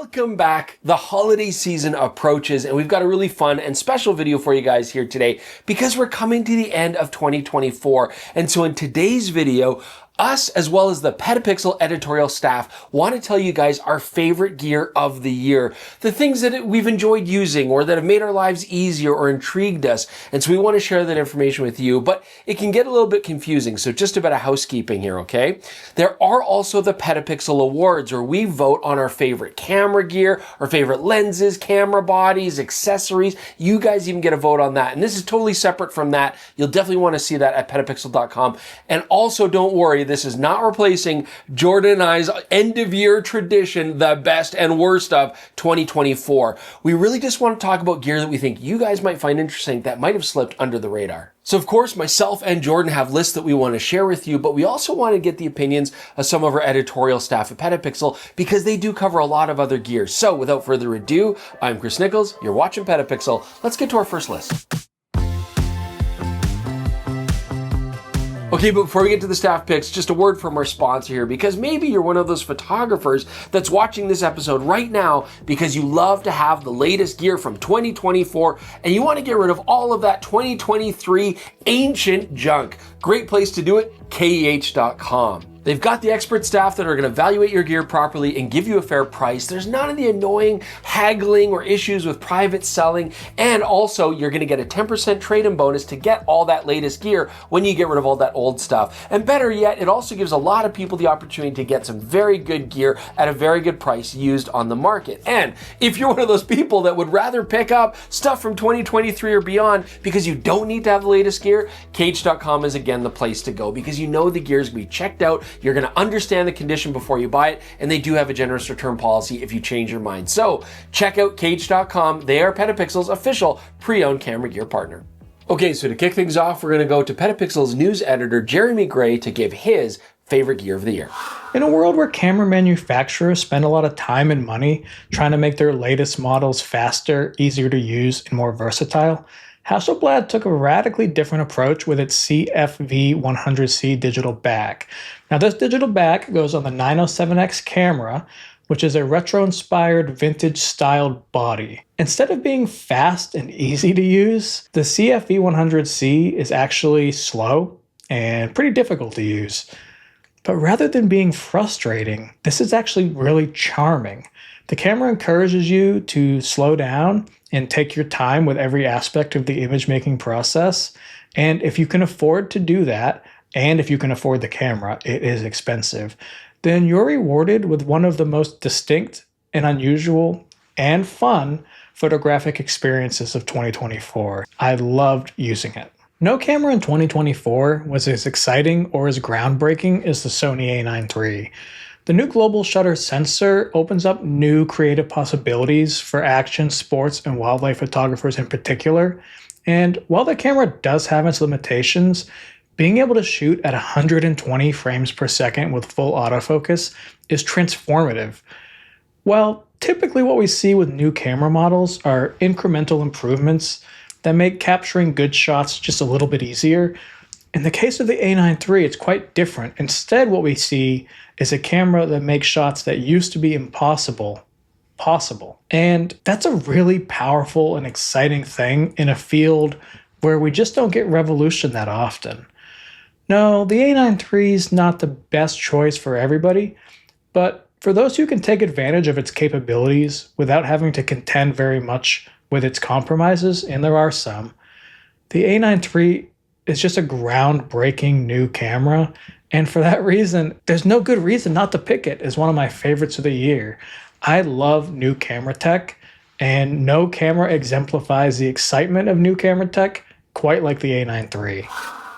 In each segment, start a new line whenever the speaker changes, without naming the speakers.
Welcome back. The holiday season approaches and we've got a really fun and special video for you guys here today because we're coming to the end of 2024. And so in today's video, us, as well as the PetaPixel editorial staff, want to tell you guys our favorite gear of the year. The things that we've enjoyed using or that have made our lives easier or intrigued us. And so we want to share that information with you, but it can get a little bit confusing. So just a bit of housekeeping here, okay? There are also the PetaPixel Awards, where we vote on our favorite camera gear, our favorite lenses, camera bodies, accessories. You guys even get a vote on that. And this is totally separate from that. You'll definitely want to see that at petapixel.com. And also don't worry, this is not replacing Jordan and I's end of year tradition, the best and worst of 2024. We really just want to talk about gear that we think you guys might find interesting that might have slipped under the radar. So of course, myself and Jordan have lists that we want to share with you, but we also want to get the opinions of some of our editorial staff at PetaPixel because they do cover a lot of other gear. So without further ado, I'm Chris Nichols, you're watching PetaPixel. Let's get to our first list. Okay, but before we get to the staff picks, just a word from our sponsor here, because maybe you're one of those photographers that's watching this episode right now because you love to have the latest gear from 2024 and you want to get rid of all of that 2023 ancient junk. Great place to do it, KEH.com. They've got the expert staff that are going to evaluate your gear properly and give you a fair price. There's none of the annoying haggling or issues with private selling. And also, you're going to get a 10% trade-in bonus to get all that latest gear when you get rid of all that old stuff. And better yet, it also gives a lot of people the opportunity to get some very good gear at a very good price used on the market. And if you're one of those people that would rather pick up stuff from 2023 or beyond because you don't need to have the latest gear, KEH.com is again the place to go because you know the gear is going to be checked out. You're going to understand the condition before you buy it, and they do have a generous return policy if you change your mind. So check out KEH.com. They are PetaPixel's official pre-owned camera gear partner. Okay, so to kick things off, we're going to go to PetaPixel's news editor, Jeremy Gray, to give his favorite gear of the year.
In a world where camera manufacturers spend a lot of time and money trying to make their latest models faster, easier to use, and more versatile, Hasselblad took a radically different approach with its CFV100C digital back. Now this digital back goes on the 907X camera, which is a retro-inspired vintage-styled body. Instead of being fast and easy to use, the CFV100C is actually slow and pretty difficult to use. But rather than being frustrating, this is actually really charming. The camera encourages you to slow down and take your time with every aspect of the image making process. And if you can afford to do that, and if you can afford the camera, it is expensive, then you're rewarded with one of the most distinct and unusual and fun photographic experiences of 2024. I loved using it. No camera in 2024 was as exciting or as groundbreaking as the Sony A9 III. The new global shutter sensor opens up new creative possibilities for action, sports, and wildlife photographers in particular. And while the camera does have its limitations, being able to shoot at 120 frames per second with full autofocus is transformative. While typically what we see with new camera models are incremental improvements that make capturing good shots just a little bit easier, in the case of the A9 III, it's quite different. Instead, what we see is a camera that makes shots that used to be impossible possible. And that's a really powerful and exciting thing in a field where we just don't get revolution that often. No, the A9 III is not the best choice for everybody, but for those who can take advantage of its capabilities without having to contend very much with its compromises, and there are some, the A9 III is just a groundbreaking new camera, and for that reason, there's no good reason not to pick it as one of my favorites of the year. I love new camera tech, and no camera exemplifies the excitement of new camera tech quite like the A9 III.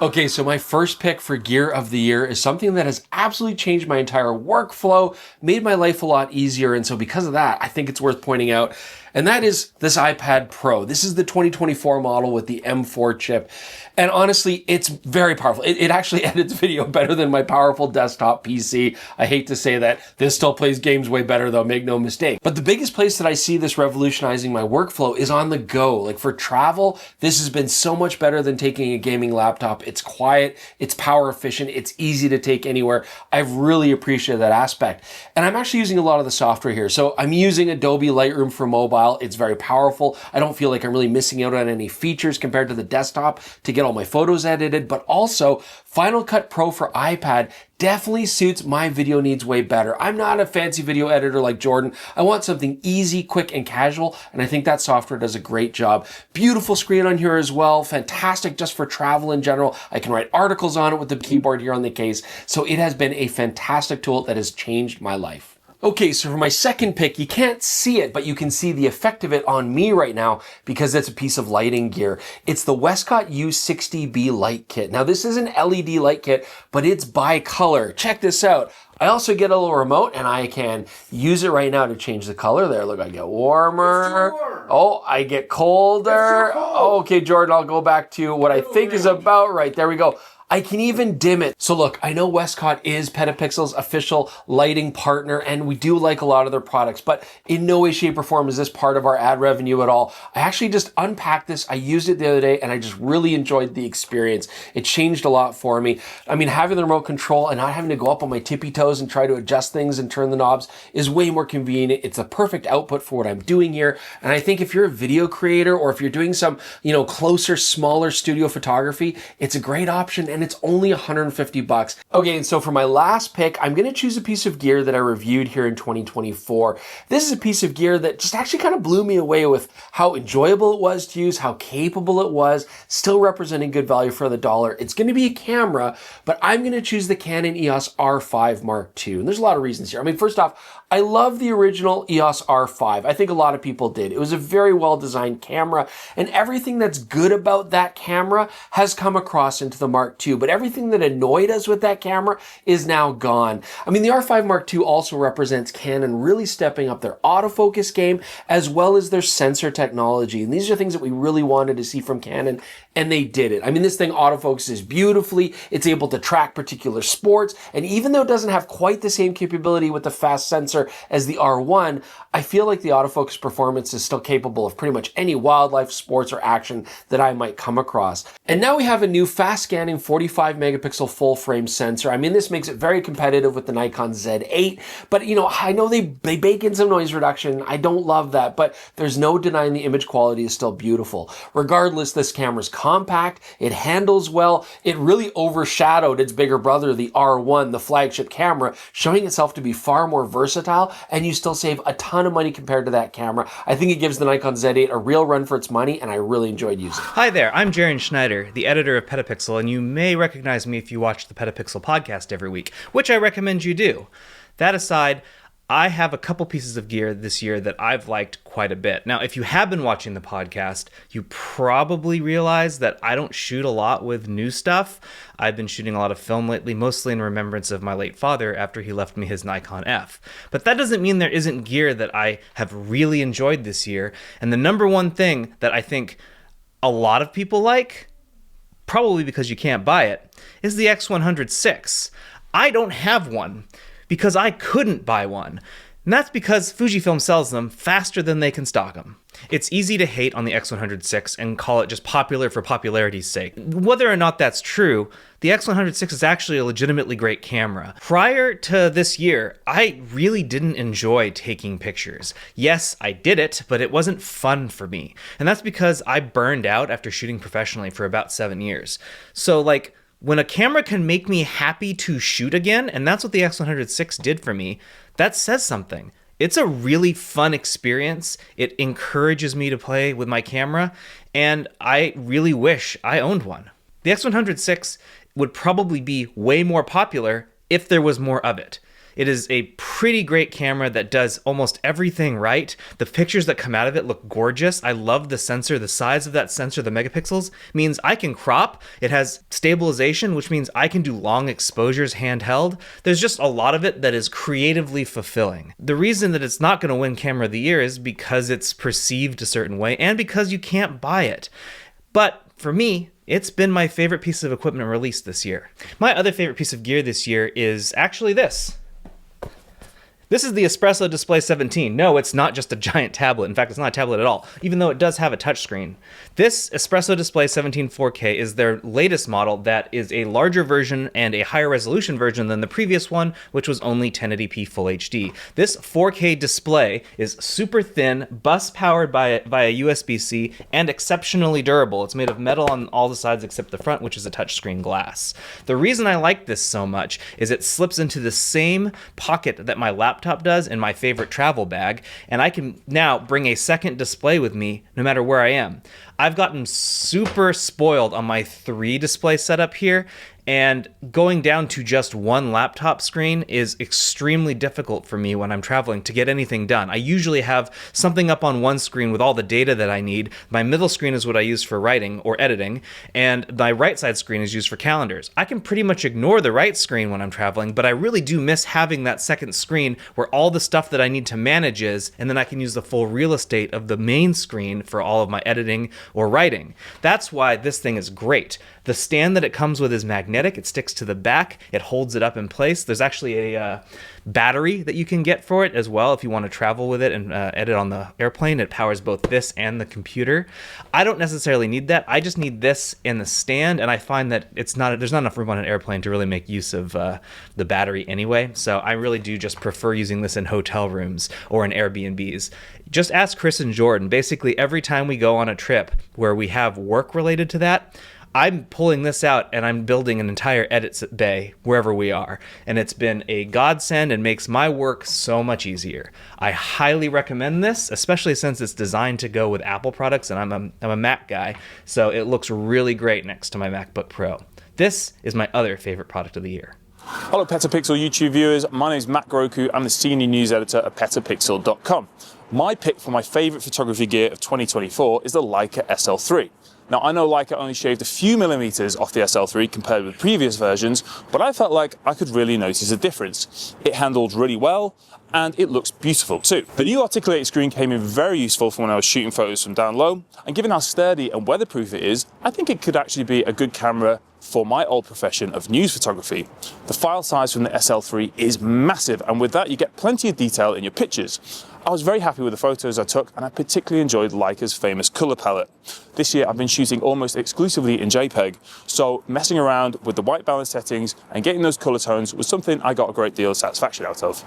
Okay, so my first pick for gear of the year is something that has absolutely changed my entire workflow, made my life a lot easier, and so because of that, I think it's worth pointing out. and that is this iPad Pro. This is the 2024 model with the M4 chip. And honestly, it's very powerful. It actually edits video better than my powerful desktop PC. I hate to say that. This still plays games way better though, make no mistake. But the biggest place that I see this revolutionizing my workflow is on the go. Like for travel, this has been so much better than taking a gaming laptop. It's quiet, it's power efficient, it's easy to take anywhere. I've really appreciated that aspect. And I'm actually using a lot of the software here. So I'm using Adobe Lightroom for mobile. It's very powerful. I don't feel like I'm really missing out on any features compared to the desktop to get all my photos edited, but also Final Cut Pro for iPad definitely suits my video needs way better. I'm not a fancy video editor like Jordan. I want something easy, quick, and casual, and I think that software does a great job. Beautiful screen on here as well. Fantastic just for travel in general. I can write articles on it with the keyboard here on the case, so it has been a fantastic tool that has changed my life. Okay, so for my second pick, you can't see it, but you can see the effect of it on me right now because it's a piece of lighting gear. It's the Westcott U60B light kit. Now this is an LED light kit, but it's bi-color. Check this out. I also get a little remote and I can use it right now to change the color there. Look, I get warmer. Oh, I get colder. Oh, okay, Jordan, I'll go back to what I think is about right. There we go. I can even dim it. So look, I know Westcott is PetaPixel's official lighting partner, and we do like a lot of their products, but in no way, shape, or form is this part of our ad revenue at all. I actually just unpacked this. I used it the other day, and I just really enjoyed the experience. It changed a lot for me. I mean, having the remote control and not having to go up on my tippy toes and try to adjust things and turn the knobs is way more convenient. It's a perfect output for what I'm doing here. And I think if you're a video creator or if you're doing some, closer, smaller studio photography, it's a great option. And it's only $150. Okay, and so for my last pick, I'm gonna choose a piece of gear that I reviewed here in 2024. This is a piece of gear that just actually kind of blew me away with how enjoyable it was to use, how capable it was, still representing good value for the dollar. It's gonna be a camera, but I'm gonna choose the Canon EOS R5 Mark II. And there's a lot of reasons here. I mean, first off, I love the original EOS R5. I think a lot of people did. It was a very well-designed camera, and everything that's good about that camera has come across into the Mark II, but everything that annoyed us with that camera is now gone. I mean, the R5 Mark II also represents Canon really stepping up their autofocus game as well as their sensor technology, and these are things that we really wanted to see from Canon, and they did it. I mean, this thing autofocuses beautifully. It's able to track particular sports, and even though it doesn't have quite the same capability with the fast sensor as the R1, I feel like the autofocus performance is still capable of pretty much any wildlife, sports, or action that I might come across. And now we have a new fast scanning 45 megapixel full frame sensor. I mean, this makes it very competitive with the Nikon Z8, but I know they bake in some noise reduction. I don't love that, but there's no denying the image quality is still beautiful. Regardless, this camera's compact, it handles well, it really overshadowed its bigger brother, the R1, the flagship camera, showing itself to be far more versatile, and you still save a ton of money compared to that camera. I think it gives the Nikon Z8 a real run for its money, and I really enjoyed using it.
Hi there, I'm Jaron Schneider, the editor of PetaPixel, and you may recognize me if you watch the PetaPixel podcast every week, which I recommend you do. That aside, I have a couple pieces of gear this year that I've liked quite a bit. Now, if you have been watching the podcast, you probably realize that I don't shoot a lot with new stuff. I've been shooting a lot of film lately, mostly in remembrance of my late father after he left me his Nikon F. But that doesn't mean there isn't gear that I have really enjoyed this year. And the number one thing that I think a lot of people like, probably because you can't buy it, is the X100 VI. I don't have one because I couldn't buy one. And that's because Fujifilm sells them faster than they can stock them. It's easy to hate on the X100 VI and call it just popular for popularity's sake. Whether or not that's true, the X100 VI is actually a legitimately great camera. Prior to this year, I really didn't enjoy taking pictures. Yes, I did it, but it wasn't fun for me. And that's because I burned out after shooting professionally for about 7 years. So when a camera can make me happy to shoot again, and that's what the X100 VI did for me, that says something. It's a really fun experience. It encourages me to play with my camera, and I really wish I owned one. The X100 VI would probably be way more popular if there was more of it. It is a pretty great camera that does almost everything right. The pictures that come out of it look gorgeous. I love the sensor. The size of that sensor, the megapixels, means I can crop. It has stabilization, which means I can do long exposures handheld. There's just a lot of it that is creatively fulfilling. The reason that it's not going to win Camera of the Year is because it's perceived a certain way and because you can't buy it. But for me, it's been my favorite piece of equipment released this year. My other favorite piece of gear this year is actually this. This is the Espresso Display 17. No, it's not just a giant tablet. In fact, it's not a tablet at all, even though it does have a touchscreen. This Espresso Display 17 4K is their latest model that is a larger version and a higher resolution version than the previous one, which was only 1080p Full HD. This 4K display is super thin, bus powered via USB-C, and exceptionally durable. It's made of metal on all the sides except the front, which is a touchscreen glass. The reason I like this so much is it slips into the same pocket that my laptop does in my favorite travel bag, and I can now bring a second display with me no matter where I am. I've gotten super spoiled on my 3 display setup here, and going down to just one laptop screen is extremely difficult for me when I'm traveling to get anything done. I usually have something up on one screen with all the data that I need. My middle screen is what I use for writing or editing, and my right side screen is used for calendars. I can pretty much ignore the right screen when I'm traveling, but I really do miss having that second screen where all the stuff that I need to manage is, and then I can use the full real estate of the main screen for all of my editing or writing. That's why this thing is great. The stand that it comes with is magnetic. It sticks to the back. It holds it up in place. There's actually a battery that you can get for it as well if you want to travel with it and edit on the airplane. It powers both this and the computer. I don't necessarily need that. I just need this and the stand, and I find that there's not enough room on an airplane to really make use of the battery anyway. So I really do just prefer using this in hotel rooms or in Airbnbs. Just ask Chris and Jordan. Basically, every time we go on a trip where we have work related to that, I'm pulling this out and I'm building an entire edit bay wherever we are. And it's been a godsend and makes my work so much easier. I highly recommend this, especially since it's designed to go with Apple products, and I'm a Mac guy, so it looks really great next to my MacBook Pro. This is my other favorite product of the year.
Hello PetaPixel YouTube viewers, my name is Matt Groku. I'm the Senior News Editor at PetaPixel.com. My pick for my favourite photography gear of 2024 is the Leica SL3. Now, I know Leica only shaved a few millimeters off the SL3 compared with previous versions, but I felt like I could really notice a difference. It handled really well, and it looks beautiful too. The new articulated screen came in very useful for when I was shooting photos from down low, and given how sturdy and weatherproof it is, I think it could actually be a good camera for my old profession of news photography. The file size from the SL3 is massive, and with that you get plenty of detail in your pictures. I was very happy with the photos I took, and I particularly enjoyed Leica's famous color palette. This year I've been shooting almost exclusively in JPEG, so messing around with the white balance settings and getting those color tones was something I got a great deal of satisfaction out of.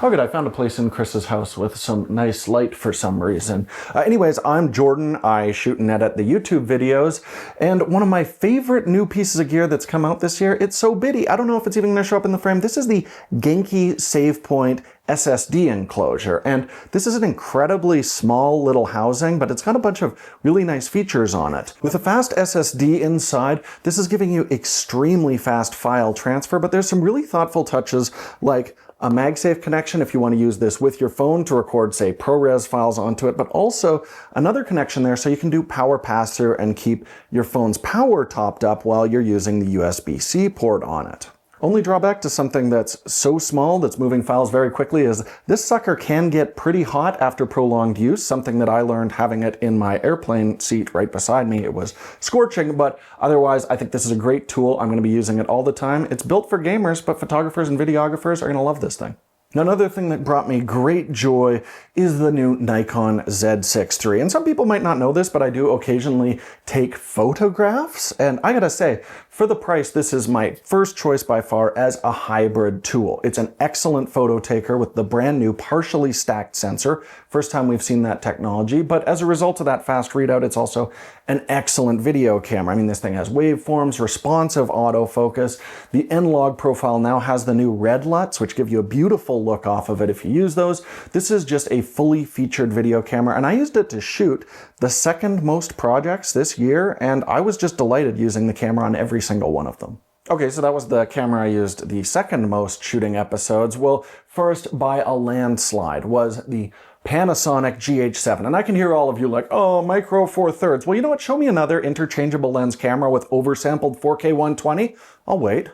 Oh good, I found a place in Chris's house with some nice light for some reason. Anyways, I'm Jordan. I shoot and edit the YouTube videos, and one of my favorite new pieces of gear that's come out this year, it's so bitty, I don't know if it's even going to show up in the frame. This is the Genki SavePoint SSD enclosure, and this is an incredibly small little housing, but it's got a bunch of really nice features on it. With a fast SSD inside, this is giving you extremely fast file transfer, but there's some really thoughtful touches like a MagSafe connection if you want to use this with your phone to record, say, ProRes files onto it, but also another connection there so you can do power pass-through and keep your phone's power topped up while you're using the USB-C port on it. Only drawback to something that's so small that's moving files very quickly is this sucker can get pretty hot after prolonged use, something that I learned having it in my airplane seat right beside me. It was scorching, but otherwise I think this is a great tool. I'm going to be using it all the time. It's built for gamers, but photographers and videographers are going to love this thing. Now, another thing that brought me great joy is the new Nikon Z6 III. And some people might not know this, but I do occasionally take photographs. And I gotta say, for the price, this is my first choice by far as a hybrid tool. It's an excellent photo taker with the brand new partially stacked sensor. First time we've seen that technology, but as a result of that fast readout, it's also an excellent video camera. I mean, this thing has waveforms, responsive autofocus. The N-Log profile now has the new red LUTs, which give you a beautiful look off of it if you use those. This is just a fully featured video camera, and I used it to shoot the second most projects this year, and I was just delighted using the camera on every single one of them. Okay, so that was the camera I used the second most shooting episodes. Well, first by a landslide was the Panasonic GH7. And I can hear all of you like, oh, micro four thirds. Well, you know what? Show me another interchangeable lens camera with oversampled 4K 120. I'll wait.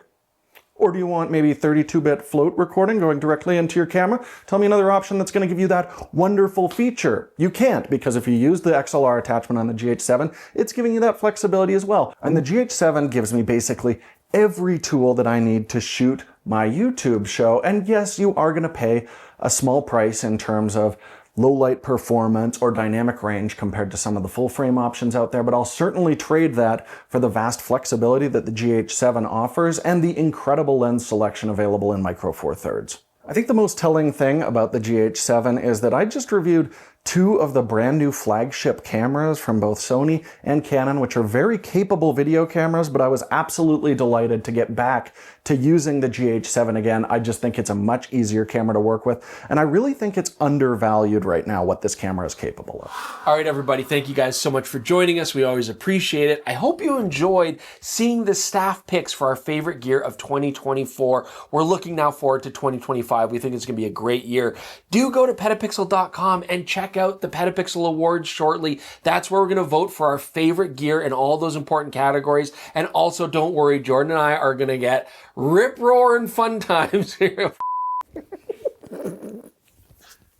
Or do you want maybe 32-bit float recording going directly into your camera? Tell me another option that's going to give you that wonderful feature. You can't, because if you use the XLR attachment on the GH7, it's giving you that flexibility as well. And the GH7 gives me basically every tool that I need to shoot my YouTube show. And yes, you are going to pay a small price in terms of low light performance or dynamic range compared to some of the full frame options out there, but I'll certainly trade that for the vast flexibility that the GH7 offers and the incredible lens selection available in micro four thirds. I think the most telling thing about the GH7 is that I just reviewed two of the brand new flagship cameras from both Sony and Canon, which are very capable video cameras, but I was absolutely delighted to get back to using the GH7 again. I just think it's a much easier camera to work with, and I really think it's undervalued right now what this camera is capable of.
All right, everybody, thank you guys so much for joining us. We always appreciate it. I hope you enjoyed seeing the staff picks for our favorite gear of 2024. We're looking now forward to 2025. We think it's going to be a great year. Do go to PetaPixel.com and check out the PetaPixel Awards shortly. That's where we're going to vote for our favorite gear in all those important categories. And also, don't worry, Jordan and I are going to get rip-roaring fun times here.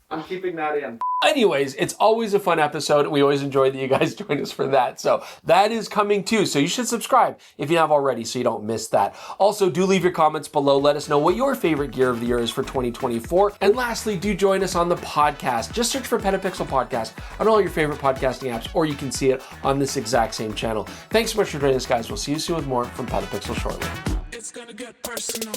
I'm keeping that in.
Anyways, it's always a fun episode. We always enjoy that you guys join us for that. So that is coming too. So you should subscribe if you have already so you don't miss that. Also, do leave your comments below. Let us know what your favorite gear of the year is for 2024. And lastly, do join us on the podcast. Just search for PetaPixel Podcast on all your favorite podcasting apps, or you can see it on this exact same channel. Thanks so much for joining us, guys. We'll see you soon with more from PetaPixel shortly.
It's gonna get personal.